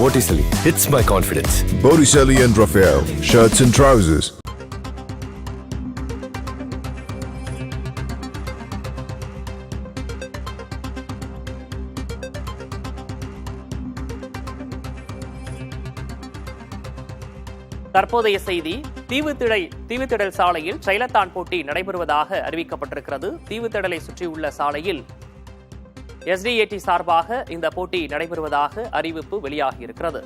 Botticelli hits my confidence. Botticelli and Raphael, shirts and trousers. தற்போதைய செய்தி, தீவுத்திடல் சாலையில் ட்ரைலத்தான் போட்டி நடைபெறுவதாக அறிவிக்கப்பட்டிருக்கிறது. தீவுத்திடலை சுற்றியுள்ள சாலையில் SDAT சார்பாக இந்த போட்டி நடைபெறுவதாக அறிவிப்பு வெளியாகியிருக்கிறது.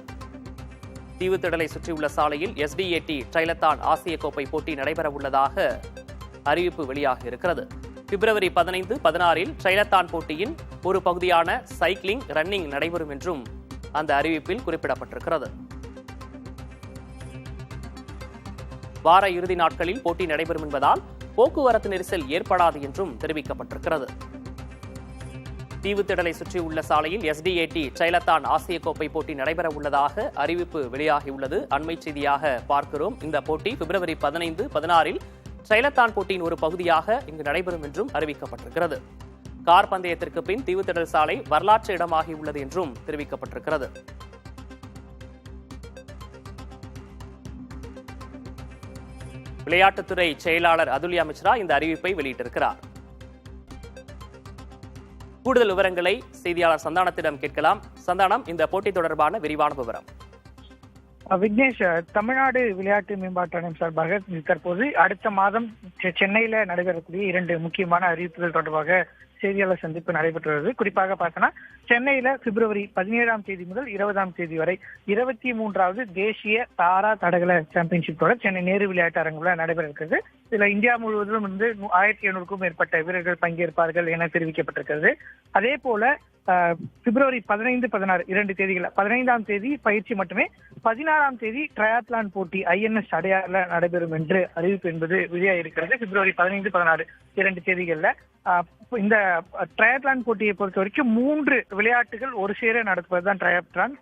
தீவுத்திடலை சுற்றியுள்ள சாலையில் SDAT ட்ரைலத்தான் ஆசிய கோப்பை போட்டி நடைபெற உள்ளதாக அறிவிப்பு வெளியாகியிருக்கிறது. பிப்ரவரி 15, 16 ட்ரைலத்தான் போட்டியின் ஒரு பகுதியான சைக்கிளிங், ரன்னிங் நடைபெறும் என்றும் அந்த அறிவிப்பில் குறிப்பிடப்பட்டிருக்கிறது. வார இறுதி நாட்களில் போட்டி நடைபெறும் என்பதால் போக்குவரத்து நெரிசல் ஏற்படாது என்றும் தெரிவிக்கப்பட்டிருக்கிறது. தீவுத்திடலை சுற்றியுள்ள சாலையில் SDAT ட்ரைலத்தான் ஆசிய கோப்பை போட்டி நடைபெற உள்ளதாக அறிவிப்பு வெளியாகியுள்ளது. அண்மை செய்தியாக பார்க்கிறோம். இந்த போட்டி பிப்ரவரி 15, 16 ட்ரைலத்தான் போட்டியின் ஒரு பகுதியாக இங்கு நடைபெறும் என்றும் அறிவிக்கப்பட்டிருக்கிறது. கார் பந்தயத்திற்கு பின் தீவுத்திடல் சாலை வரலாற்று இடமாகியுள்ளது என்றும் தெரிவிக்கப்பட்டிருக்கிறது. விளையாட்டுத்துறை செயலாளர் அதுல்யா மிஸ்ரா இந்த அறிவிப்பை வெளியிட்டிருக்கிறார். கூடுதல் விவரங்களை செய்தியாளர் சந்தானத்திடம் கேட்கலாம். சந்தானம், இந்த போட்டி தொடர்பான விரிவான விவரம். விக்னேஷ், தமிழ்நாடு விளையாட்டு மேம்பாட்டு ஆணையம் சார்பாக தற்போது அடுத்த மாதம் சென்னையில நடைபெறக்கூடிய 2 முக்கியமான அறிவிப்புகள் தொடர்பாக செய்தியாளர் சந்திப்பு நடைபெற்று வருது. குறிப்பாக பார்த்தோன்னா சென்னையில பிப்ரவரி 17 முதல் 20 வரை 23வது தேசிய பாரா தடகள சாம்பியன்ஷிப் தொடர் சென்னை நேரு விளையாட்டு அரங்குல நடைபெற இருக்கிறது. இதுல இந்தியா முழுவதிலும் 1700க்கும் மேற்பட்ட வீரர்கள் பங்கேற்பார்கள் என தெரிவிக்கப்பட்டிருக்கிறது. அதே போல பிப்ரவரி 15, 16 2 தேதிகள், 15ஆம் தேதி பயிற்சி மட்டுமே, 16ஆம் தேதி ட்ரையாத்லான் போட்டி INS அடையாறுல நடைபெறும் என்று அறிவிப்பு என்பது வெளியாகிருக்கிறது. பிப்ரவரி 15, 16 2 தேதிகள்ல இந்த ட்ரையாத்லான் போட்டியை பொறுத்த வரைக்கும் 3 விளையாட்டுகள் ஒரு சேர நடத்துவதுதான் ட்ரையாத்லான்.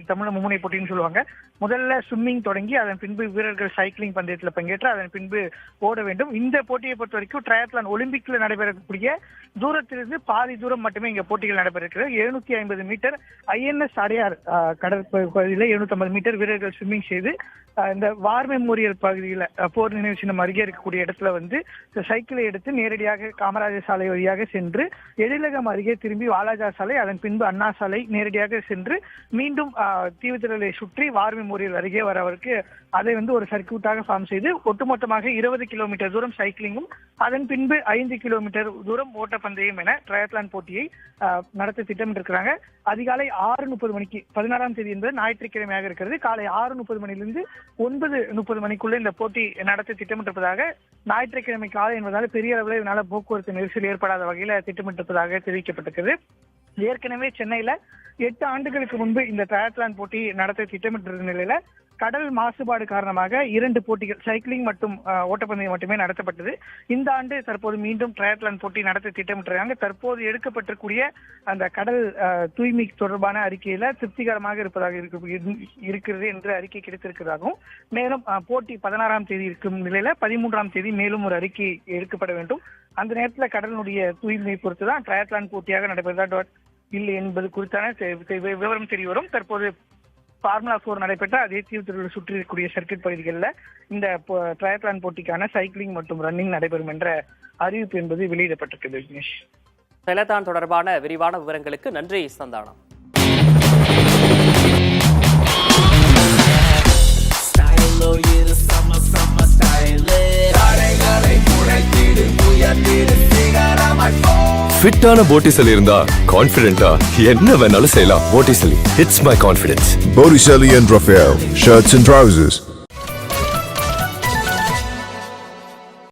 தமிழ்ல மும்முனை போட்டின்னு சொல்லுவாங்க. முதல்ல ஸ்விம்மிங் தொடங்கி அதன் பின்பு வீரர்கள் சைக்கிளிங் பந்தயத்தில் பங்கேற்று அதன் பின்பு ஓட வேண்டும். இந்த போட்டியை பொறுத்த வரைக்கும் ட்ரையாத்லான் ஒலிம்பிக்ல நடைபெறக்கூடிய தூரத்திலிருந்து பாதி தூரம் மட்டுமே இங்க போட்டிகள் நடைபெறுகிறது. 750 மீட்டர் INS அடையார் கடற்பகுதியில 750 மீட்டர் வீரர்கள் ஸ்விம்மிங் செய்து இந்த வார் மெமோரியல் பகுதியில போர் நினைவு சின்னம் அருகே இருக்கக்கூடிய இடத்துல சைக்கிளை எடுத்து நேரடியாக காமராஜர் சாலை வழியாக சென்று எழிலகம் அருகே திரும்பி வாலாஜா சாலை, அதன் பின்பு அண்ணா சாலை நேரடியாக சென்று மீண்டும் தீவுத்திடலை சுற்றி வார் மெமோரியல் அருகே வரவருக்கு அதை ஒரு சர்க்கியூட்டாக ஃபார்ம் செய்து ஒட்டுமொத்தமாக 20 கிலோமீட்டர் தூரம் சைக்கிளிங்கும் அதன் பின்பு 5 கிலோமீட்டர் தூரம் ஓட்டப்பந்தயம் என ட்ரையாத்லான் போட்டியை நடத்த திட்டமிட்டிருக்கிறாங்க. அதிகாலை 6:30 மணிக்கு 16ஆம் தேதி என்பது ஞாயிற்றுக்கிழமையாக இருக்கிறது. காலை 6:30 மணியிலிருந்து 9:30 மணிக்குள்ள இந்த போட்டி நடத்த திட்டமிட்டிருப்பதாக, ஞாயிற்றுக்கிழமை காலை என்பதால் பெரிய அளவில் இதனால போக்குவரத்து நெரிசல் ஏற்படாத வகையில திட்டமிட்டிருப்பதாக தெரிவிக்கப்பட்டிருக்கிறது. ஏற்கனவே சென்னையில 8 ஆண்டுகளுக்கு முன்பு இந்த ட்ரையாத்லான் போட்டி நடத்த திட்டமிட்டிருந்த நிலையில கடல் மாசுபாடு காரணமாக 2 போட்டிகள், சைக்கிளிங் மற்றும் ஓட்டப்பந்தயம் மட்டுமே நடத்தப்பட்டது. இந்த ஆண்டு தற்போது மீண்டும் ட்ரையாத்லான் போட்டி நடத்த திட்டமிட்டிருக்காங்க. தற்போது எடுக்கப்பட்டிருக்கூடிய அந்த கடல் தூய்மை தொடர்பான அறிக்கையில திருப்திகரமாக இருப்பதாக இருக்கிறது என்று அறிக்கை கிடைத்திருக்கிறதாகவும், மேலும் போட்டி 16ஆம் தேதி இருக்கும் நிலையில 13ஆம் தேதி மேலும் ஒரு அறிக்கை எடுக்கப்பட வேண்டும். அந்த நேரத்தில் கடலினுடைய தூய்மை பொறுத்துதான் ட்ரையாத்லான் போட்டியாக நடைபெறதா இல்லை என்பது குறித்தான விவரம் தெரிய வரும். தற்போது ஃபார்முலா 4 நடைபெற்ற அதே தீவுத்திடலை சுற்றி இருக்கக்கூடிய சர்க்கிட் பகுதிகளில் இந்த ட்ரையாத்லான் போட்டிக்கான சைக்கிளிங் மற்றும் ரன்னிங் நடைபெறும் என்ற அறிவிப்பு என்பது வெளியிடப்பட்டிருக்கிறது. விக்னேஷ், ட்ரையாத்லான் தொடர்பான விரிவான விவரங்களுக்கு நன்றி சந்தானம். ஃபிட்டான Botticelli இருந்தா கான்ஃபிடென்ட்டா என்ன வேணாலும் செய்யலாம். Botticelli hits my confidence. Botticelli and Raphael, shirts and trousers.